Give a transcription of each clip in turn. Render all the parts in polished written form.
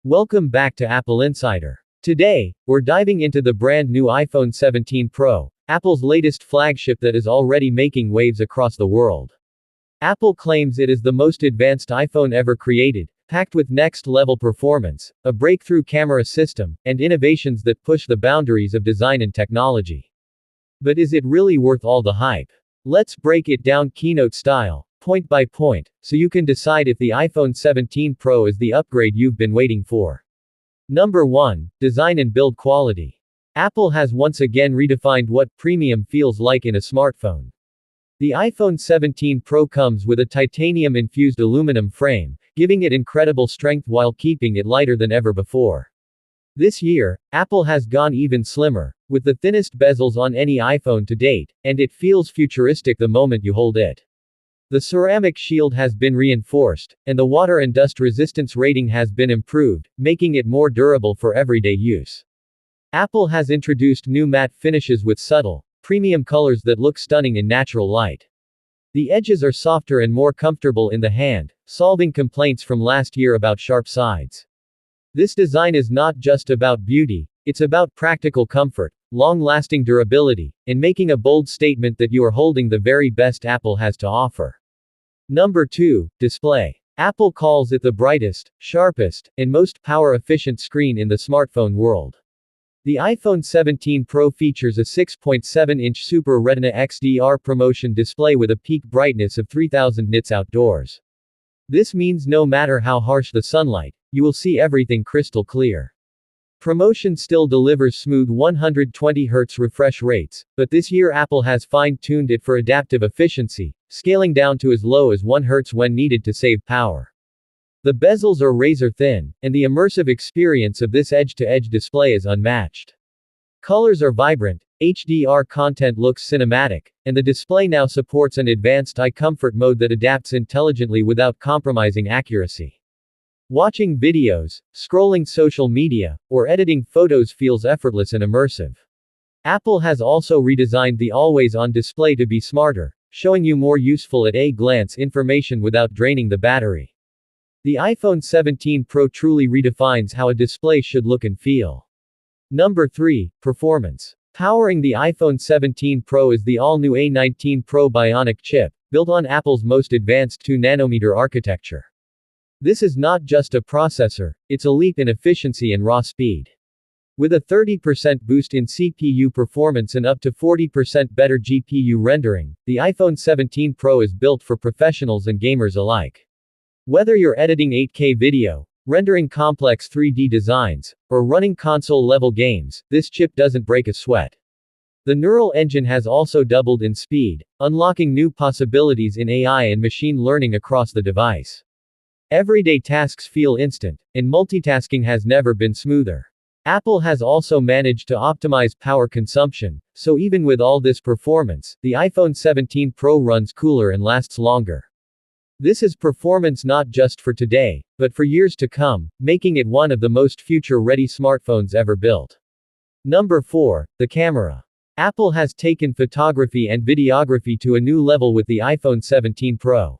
Welcome back to Apple Insider. Today, we're diving into the brand new iPhone 17 Pro, Apple's latest flagship that is already making waves across the world. Apple claims it is the most advanced iPhone ever created, packed with next-level performance, a breakthrough camera system, and innovations that push the boundaries of design and technology. But is it really worth all the hype? Let's break it down keynote style, point by point, so you can decide if the iPhone 17 Pro is the upgrade you've been waiting for. Number 1. Design and build quality. Apple has once again redefined what premium feels like in a smartphone. The iPhone 17 Pro comes with a titanium-infused aluminum frame, giving it incredible strength while keeping it lighter than ever before. This year, Apple has gone even slimmer, with the thinnest bezels on any iPhone to date, and it feels futuristic the moment you hold it. The ceramic shield has been reinforced, and the water and dust resistance rating has been improved, making it more durable for everyday use. Apple has introduced new matte finishes with subtle, premium colors that look stunning in natural light. The edges are softer and more comfortable in the hand, solving complaints from last year about sharp sides. This design is not just about beauty, it's about practical comfort, long-lasting durability, and making a bold statement that you are holding the very best Apple has to offer. Number 2. Display. Apple calls it the brightest, sharpest, and most power-efficient screen in the smartphone world. The iPhone 17 Pro features a 6.7-inch Super Retina XDR ProMotion display with a peak brightness of 3000 nits outdoors. This means no matter how harsh the sunlight, you will see everything crystal clear. ProMotion still delivers smooth 120Hz refresh rates, but this year Apple has fine-tuned it for adaptive efficiency, scaling down to as low as 1 Hz when needed to save power. The bezels are razor-thin, and the immersive experience of this edge-to-edge display is unmatched. Colors are vibrant, HDR content looks cinematic, and the display now supports an advanced eye comfort mode that adapts intelligently without compromising accuracy. Watching videos, scrolling social media, or editing photos feels effortless and immersive. Apple has also redesigned the always-on display to be smarter, showing you more useful at a glance information without draining the battery. The iPhone 17 Pro truly redefines how a display should look and feel. Number 3. Performance. Powering the iPhone 17 Pro is the all-new A19 Pro Bionic chip, built on Apple's most advanced 2nm architecture. This is not just a processor, it's a leap in efficiency and raw speed. With a 30% boost in CPU performance and up to 40% better GPU rendering, the iPhone 17 Pro is built for professionals and gamers alike. Whether you're editing 8K video, rendering complex 3D designs, or running console-level games, this chip doesn't break a sweat. The neural engine has also doubled in speed, unlocking new possibilities in AI and machine learning across the device. Everyday tasks feel instant, and multitasking has never been smoother. Apple has also managed to optimize power consumption, so even with all this performance, the iPhone 17 Pro runs cooler and lasts longer. This is performance not just for today, but for years to come, making it one of the most future-ready smartphones ever built. Number 4. The camera. Apple has taken photography and videography to a new level with the iPhone 17 Pro.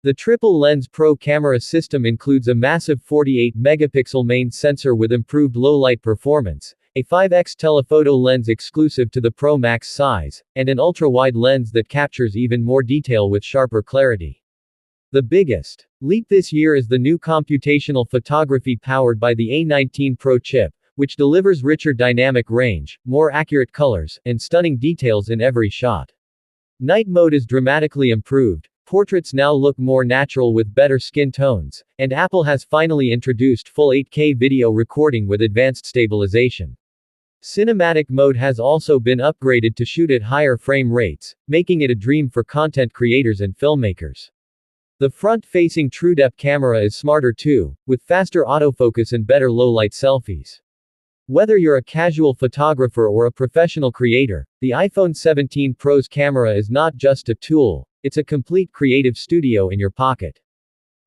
The triple-lens Pro camera system includes a massive 48-megapixel main sensor with improved low-light performance, a 5x telephoto lens exclusive to the Pro Max size, and an ultra-wide lens that captures even more detail with sharper clarity. The biggest leap this year is the new computational photography powered by the A19 Pro chip, which delivers richer dynamic range, more accurate colors, and stunning details in every shot. Night mode is dramatically improved. Portraits now look more natural with better skin tones, and Apple has finally introduced full 8K video recording with advanced stabilization. Cinematic mode has also been upgraded to shoot at higher frame rates, making it a dream for content creators and filmmakers. The front-facing TrueDepth camera is smarter too, with faster autofocus and better low-light selfies. Whether you're a casual photographer or a professional creator, the iPhone 17 Pro's camera is not just a tool, it's a complete creative studio in your pocket.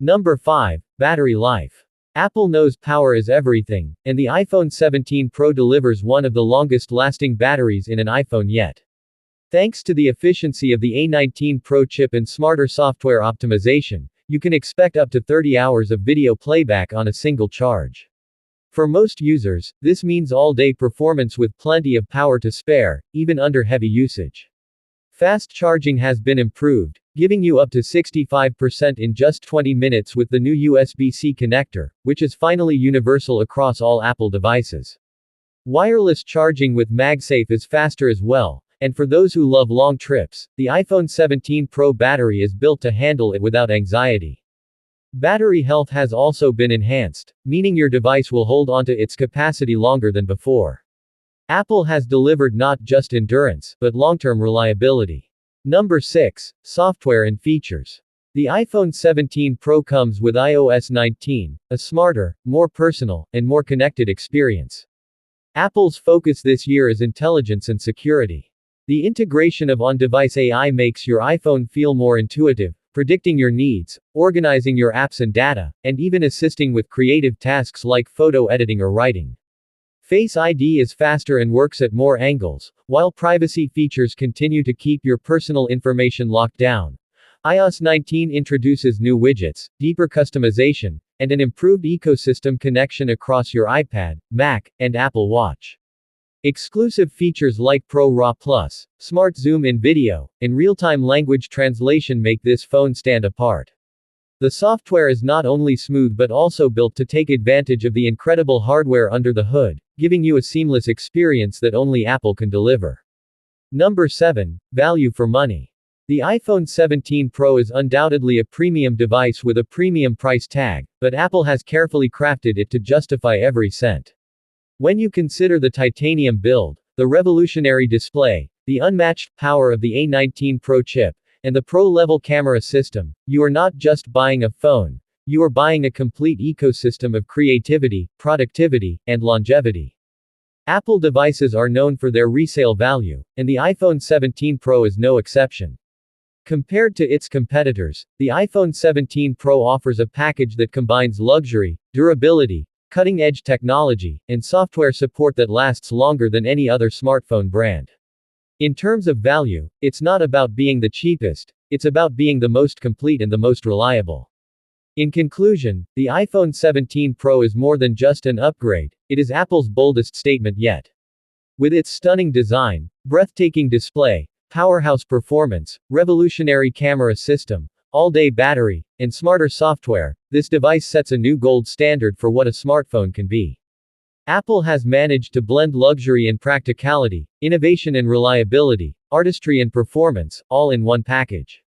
Number 5. Battery life. Apple knows power is everything, and the iPhone 17 Pro delivers one of the longest-lasting batteries in an iPhone yet. Thanks to the efficiency of the A19 Pro chip and smarter software optimization, you can expect up to 30 hours of video playback on a single charge. For most users, this means all-day performance with plenty of power to spare, even under heavy usage. Fast charging has been improved, giving you up to 65% in just 20 minutes with the new USB-C connector, which is finally universal across all Apple devices. Wireless charging with MagSafe is faster as well, and for those who love long trips, the iPhone 17 Pro battery is built to handle it without anxiety. Battery health has also been enhanced, meaning your device will hold onto its capacity longer than before. Apple has delivered not just endurance, but long-term reliability. Number 6. Software and features. The iPhone 17 Pro comes with iOS 19, a smarter, more personal, and more connected experience. Apple's focus this year is intelligence and security. The integration of on-device AI makes your iPhone feel more intuitive, predicting your needs, organizing your apps and data, and even assisting with creative tasks like photo editing or writing. Face ID is faster and works at more angles, while privacy features continue to keep your personal information locked down. iOS 19 introduces new widgets, deeper customization, and an improved ecosystem connection across your iPad, Mac, and Apple Watch. Exclusive features like Pro RAW Plus, Smart Zoom in video, and real-time language translation make this phone stand apart. The software is not only smooth but also built to take advantage of the incredible hardware under the hood, giving you a seamless experience that only Apple can deliver. Number 7. Value for money. The iPhone 17 Pro is undoubtedly a premium device with a premium price tag, but Apple has carefully crafted it to justify every cent. When you consider the titanium build, the revolutionary display, the unmatched power of the A19 Pro chip, and the Pro-level camera system, you are not just buying a phone, you are buying a complete ecosystem of creativity, productivity, and longevity. Apple devices are known for their resale value, and the iPhone 17 Pro is no exception. Compared to its competitors, the iPhone 17 Pro offers a package that combines luxury, durability, cutting-edge technology, and software support that lasts longer than any other smartphone brand. In terms of value, it's not about being the cheapest, it's about being the most complete and the most reliable. In conclusion, the iPhone 17 Pro is more than just an upgrade, it is Apple's boldest statement yet. With its stunning design, breathtaking display, powerhouse performance, revolutionary camera system, all-day battery, and smarter software, this device sets a new gold standard for what a smartphone can be. Apple has managed to blend luxury and practicality, innovation and reliability, artistry and performance, all in one package.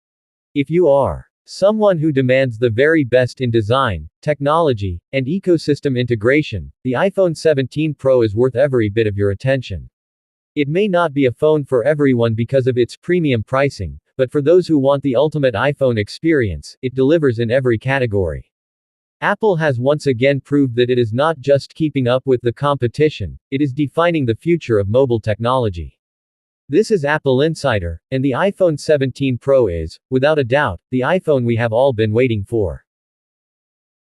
If you are someone who demands the very best in design, technology, and ecosystem integration, the iPhone 17 Pro is worth every bit of your attention. It may not be a phone for everyone because of its premium pricing, but for those who want the ultimate iPhone experience, it delivers in every category. Apple has once again proved that it is not just keeping up with the competition, it is defining the future of mobile technology. This is Apple Insider, and the iPhone 17 Pro is, without a doubt, the iPhone we have all been waiting for.